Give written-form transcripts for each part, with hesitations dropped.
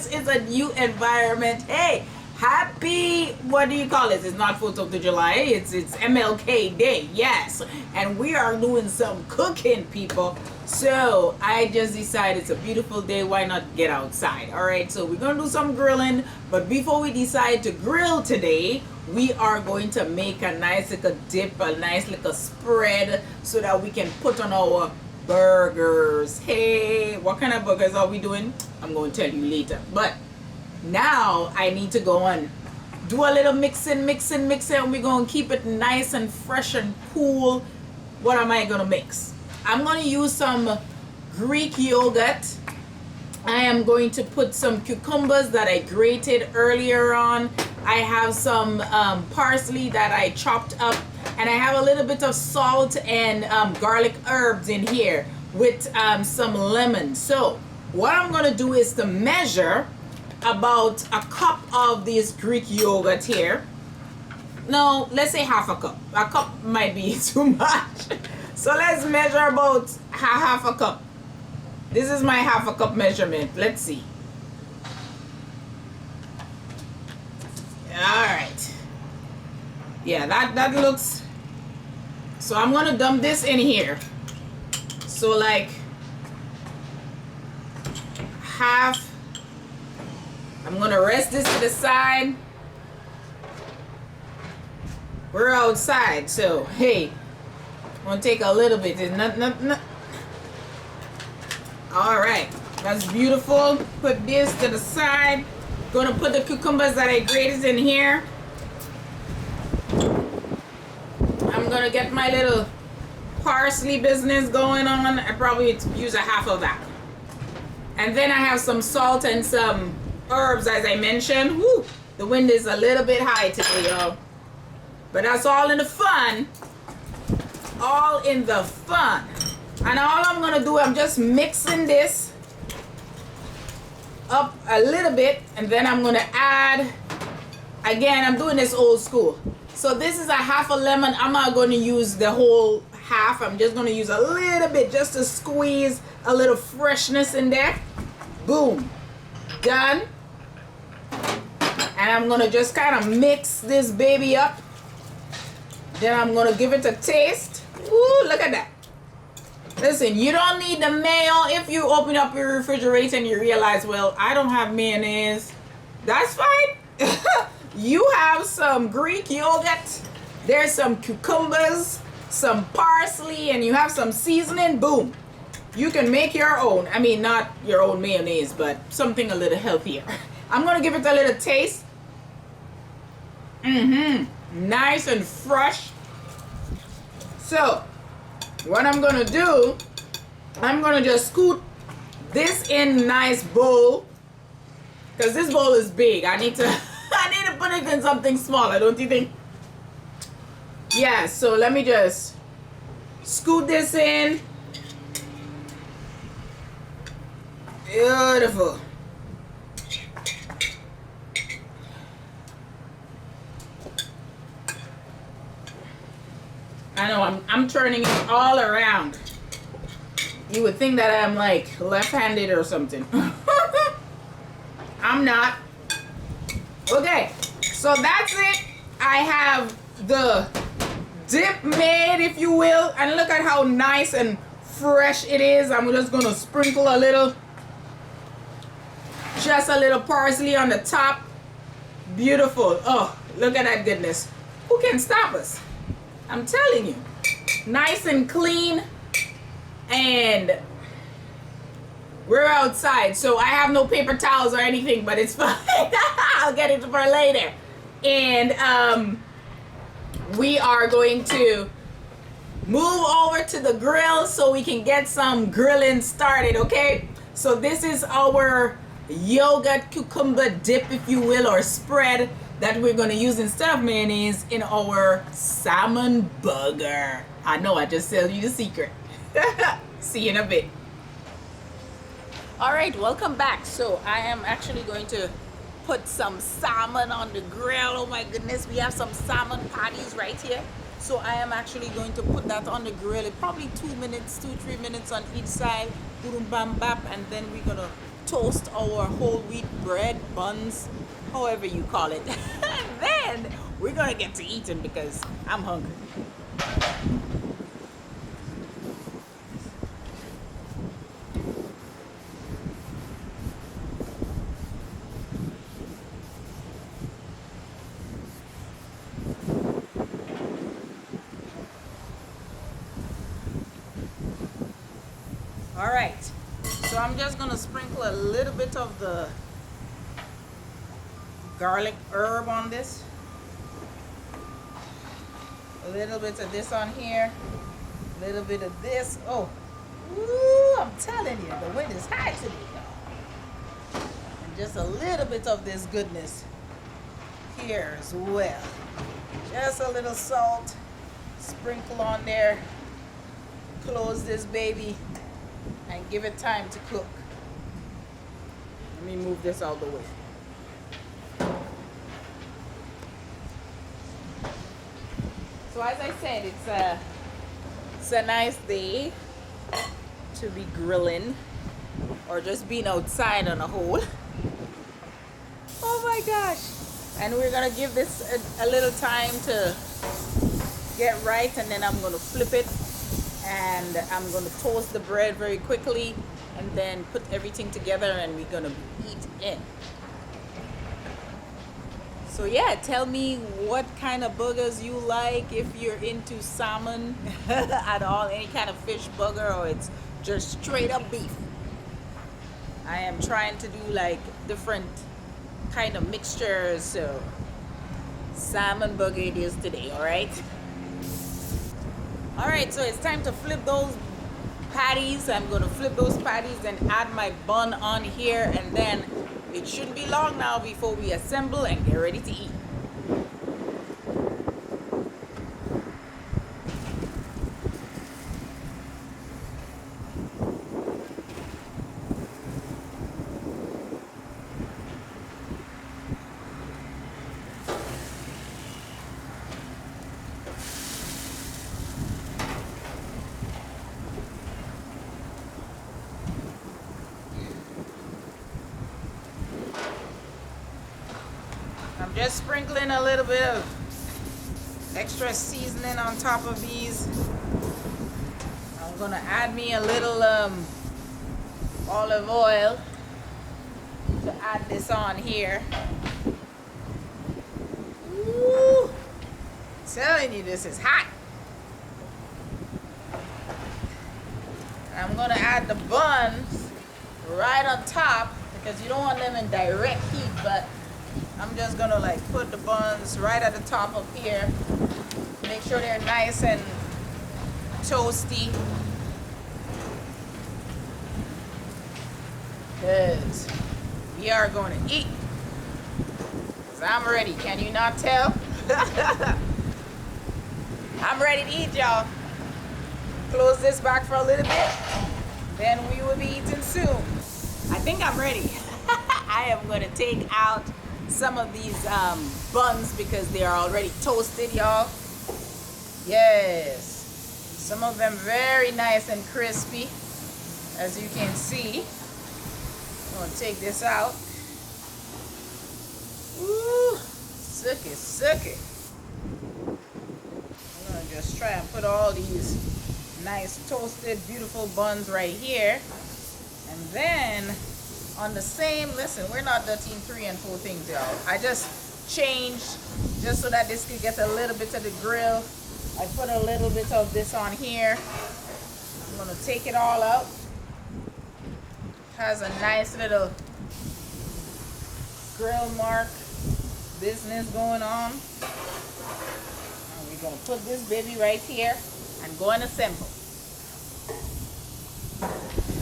this is a new environment. Hey, happy, what do you call it? It's not 4th of July, it's MLK Day, yes. And we are doing some cooking, people. So I just decided it's a beautiful day, why not get outside? All right, so we're gonna do some grilling, but before we decide to grill today, we are going to make a nice little dip, a nice little spread, so that we can put on our burgers. Hey, what kind of burgers are we doing? I'm going to tell you later. But now I need to go and do a little mixing, and we're going to keep it nice and fresh and cool. What am I going to mix? I'm going to use some Greek yogurt. I am going to put some cucumbers that I grated earlier on. I have some parsley that I chopped up, and I have a little bit of salt and garlic herbs in here with some lemon. So what I'm going to do is to measure about a cup of this Greek yogurt here. No, let's say half a cup. A cup might be too much. So let's measure about half a cup. This is my half a cup measurement. Let's see. Alright. Yeah, that looks... So I'm going to dump this in here. So like half. I'm going to rest this to the side. We're outside, so hey, I'm going to take a little bit. It's not. Alright, that's beautiful. Put this to the side. Going to put the cucumbers that I grated in here. I'm going to get my little parsley business going on. I probably use a half of that. And then I have some salt and some herbs, as I mentioned. Woo, the wind is a little bit high today, y'all. But that's all in the fun. All in the fun. And all I'm going to do, I'm just mixing this up a little bit, and then I'm going to add, again, I'm doing this old school. So this is a half a lemon. I'm not going to use the whole half. I'm just going to use a little bit just to squeeze a little freshness in there. Boom. Done. And I'm going to just kind of mix this baby up. Then I'm going to give it a taste. Ooh, look at that. Listen, you don't need the mayo. If you open up your refrigerator and you realize, well, I don't have mayonnaise, that's fine. You have some Greek yogurt, there's some cucumbers, some parsley, and you have some seasoning. Boom. You can make your own. I mean, not your own mayonnaise, but something a little healthier. I'm going to give it a little taste. Nice and fresh. So what I'm going to do, I'm going to just scoot this in nice bowl, because this bowl is big. I need to put it in something smaller, don't you think? Yeah, so let me just scoot this in. Beautiful. I know, I'm turning it all around. You would think that I'm like left-handed or something. I'm not. Okay, so that's it. I have the dip made, if you will, and look at how nice and fresh it is. I'm just gonna sprinkle a little, just a little parsley on the top. Beautiful. Oh, look at that goodness. Who can stop us? I'm telling you. Nice and clean. And we're outside, so I have no paper towels or anything, but it's fine. I'll get it for later. And we are going to move over to the grill so we can get some grilling started, okay? So this is our yogurt cucumber dip, if you will, or spread that we're going to use instead of mayonnaise in our salmon burger. I know, I just tell you the secret. See you in a bit. All right, welcome back. So I am actually going to put some salmon on the grill. Oh my goodness, we have some salmon patties right here. So I am actually going to put that on the grill. It probably 2 minutes, 2-3 minutes on each side. Boom, bam, bam, and then we're gonna toast our whole wheat bread, buns, however you call it. And then we're gonna get to eating because I'm hungry. All right, so I'm just gonna sprinkle a little bit of the garlic herb on this. A little bit of this on here. A little bit of this. Oh, ooh, I'm telling you, the wind is high today, y'all. And just a little bit of this goodness here as well. Just a little salt. Sprinkle on there. Close this baby and give it time to cook. Let me move this out of the way. So as I said, it's a nice day to be grilling or just being outside on a whole. Oh my gosh. And we're gonna give this a little time to get right, and then I'm gonna flip it and I'm gonna toast the bread very quickly and then put everything together and we're gonna eat in. So yeah, tell me what kind of burgers you like, if you're into salmon at all, any kind of fish burger, or it's just straight up beef. I am trying to do like different kind of mixtures, so salmon burger it is today, all right? All right, so it's time to flip those patties. I'm gonna flip those patties and add my bun on here, and then it shouldn't be long now before we assemble and get ready to eat. I'm just sprinkling a little bit of extra seasoning on top of these. I'm gonna add me a little olive oil to add this on here. Woo! Telling you, this is hot. I'm gonna add the buns right on top because you don't want them in direct heat, but I'm just gonna like put the buns right at the top of here. Make sure they're nice and toasty. Because we are going to eat. Because I'm ready. Can you not tell? I'm ready to eat, y'all. Close this back for a little bit. Then we will be eating soon. I think I'm ready. I am going to take out some of these buns because they are already toasted, y'all. Yes. Some of them very nice and crispy, as you can see. I'm going to take this out. Ooh, suck it, suck it. I'm going to just try and put all these nice toasted, beautiful buns right here. And then on the same, listen, we're not dirtying 3 and 4 things, y'all. I just changed just so that this could get a little bit of the grill. I put a little bit of this on here. I'm going to take it all out. Has a nice little grill mark business going on. And we're going to put this baby right here and go and assemble.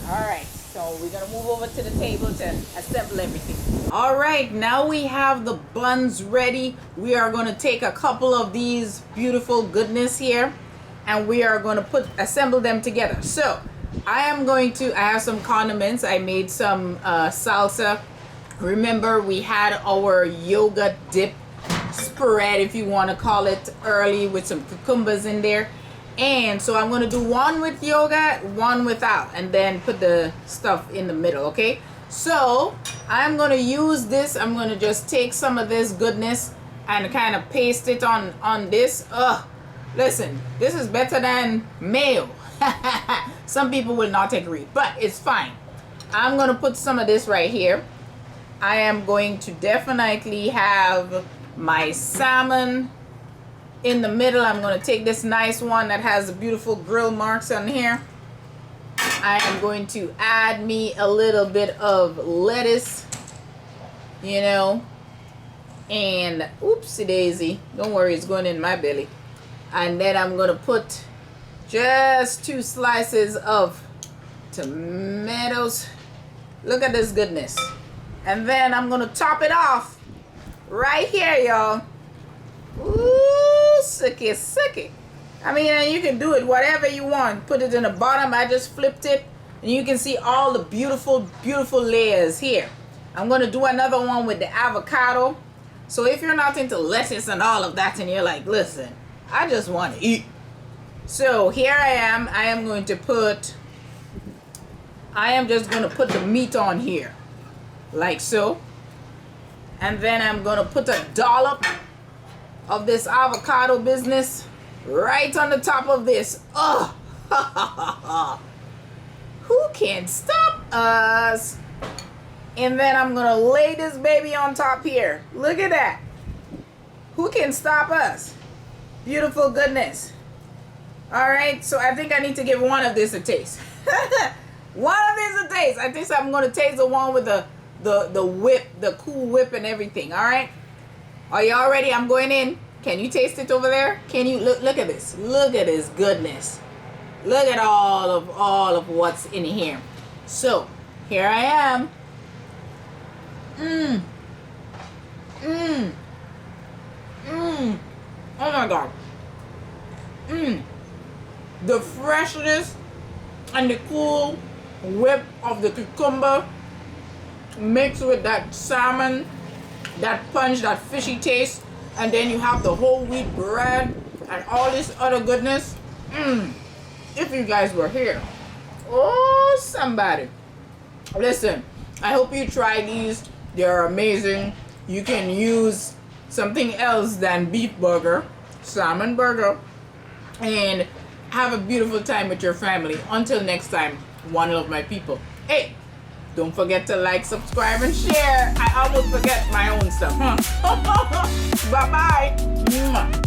All right. So we're gonna move over to the table to assemble everything. All right, now we have the buns ready. We are gonna take a couple of these beautiful goodness here and we are gonna assemble them together. So I have some condiments. I made some salsa. Remember, we had our yogurt dip spread, if you wanna call it, early with some cucumbers in there. And so I'm going to do one with yogurt, one without, and then put the stuff in the middle, okay? So I'm gonna use this. I'm gonna just take some of this goodness and kind of paste it on this. Listen, this is better than mayo. Some people will not agree, but it's fine. I'm gonna put some of this right here. I am going to definitely have my salmon in the middle. I'm going to take this nice one that has the beautiful grill marks on here. I am going to add me a little bit of lettuce, you know, and oopsie daisy, don't worry, it's going in my belly. And then I'm going to put just 2 slices of tomatoes. Look at this goodness. And then I'm going to top it off right here, y'all. Ooh, sicky, sicky. I mean, you can do it whatever you want. Put it in the bottom. I just flipped it. And you can see all the beautiful, beautiful layers here. I'm going to do another one with the avocado. So if you're not into lettuce and all of that and you're like, listen, I just want to eat. So here I am. I am just going to put the meat on here. Like so. And then I'm going to put a dollop of this avocado business right on the top of this. Oh, who can stop us? And then I'm going to lay this baby on top here. Look at that. Who can stop us? Beautiful goodness. All right, so I think I need to give one of this a taste. One of these a taste. I think I'm going to taste the one with the whip, the cool whip and everything. All right, are y'all ready? I'm going in. Can you taste it over there? Can you look at this? Look at this goodness. Look at all of what's in here. So here I am. Oh my God. The freshness and the cool whip of the cucumber mixed with that salmon, that punch, that fishy taste, and then you have the whole wheat bread and all this other goodness. If you guys were here, oh somebody, listen, I hope you try these. They're amazing. You can use something else than beef burger, salmon burger, and have a beautiful time with your family. Until next time, one of my people. Hey, don't forget to like, subscribe, and share. I almost forget my own stuff, huh? Bye-bye.